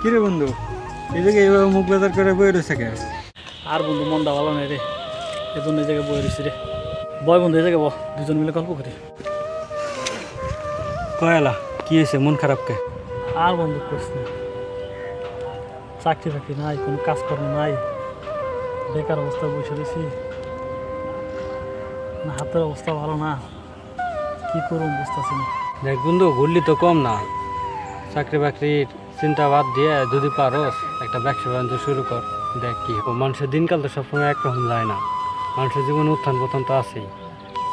কিরে বন্ধু, এই জায়গায় এইভাবে মুখ বাজার করে বই রয়েছে কে? আর বন্ধু মনটা ভালো নেই রে, এজন্য এই জায়গায় বয়ে রয়েছি রে। বয় বন্ধু এই জায়গায় দুজন মিলে গল্প করি। কয়লা কি হয়েছে, মন খারাপ কে? আর বন্ধু করছি না, চাকরি বাকরি নাই, কোনো কাজকর্ম নাই, বেকার অবস্থায় বসে রয়েছি। না হাতের অবস্থা ভালো না, কি করবো বুঝতেছি না। দেখ বন্ধু, ঘুরলি তো কম না, চাকরি বাকরির চিন্তা বাদ দিয়ে যদি পারস একটা ব্যবসা বাণিজ্য শুরু কর। দেখ কি ও মানুষের দিনকাল তো সবসময় একরকম যায় না, মানুষের জীবনে উত্থান পতন তো আছেই।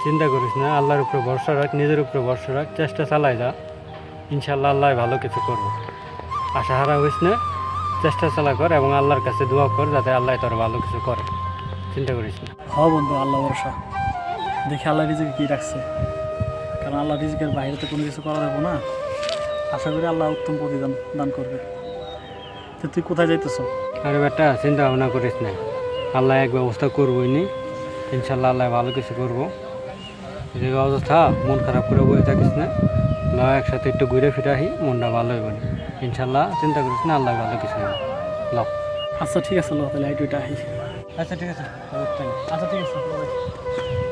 চিন্তা করিস না, আল্লাহর উপরে ভরসা রাখ, নিজের উপরে ভরসা রাখ, চেষ্টা চালাই যা, ইনশাল্লাহ আল্লাহ ভালো কিছু করবো। আশা হারা হইস না, চেষ্টা চালা কর এবং আল্লাহর কাছে দোয়া কর যাতে আল্লাহ তোর ভালো কিছু করে। চিন্তা করিস না। হ বন্ধু, আল্লাহ ভরসা, দেখি আল্লাহ রিজিকে কি রাখছে, কারণ আল্লাহ রিজিকের বাইরে তো কোনো কিছু করা যাবো না। আশা করি আল্লাহ উত্তম প্রতিদান দান করবে। তো তুই কোথায় যাইতেছ? আরে বেটা, চিন্তা ভাবনা করিস না, আল্লাহ এক ব্যবস্থা করবোই নি, ইনশাল্লাহ আল্লাহ ভালো কিছু করবো। যে অবস্থা, মন খারাপ করে বসে থাকিস না, ল একসাথে একটু ঘুরে ফিরে আহি, মনটা ভালো হইব না। ইনশাল্লাহ চিন্তা করিস না, আল্লাহ ভালো কিছু হবে। ল আচ্ছা ঠিক আছে, লো তাহলে আইটুইটা আহি। আচ্ছা ঠিক আছে। আচ্ছা ঠিক আছে, bye bye।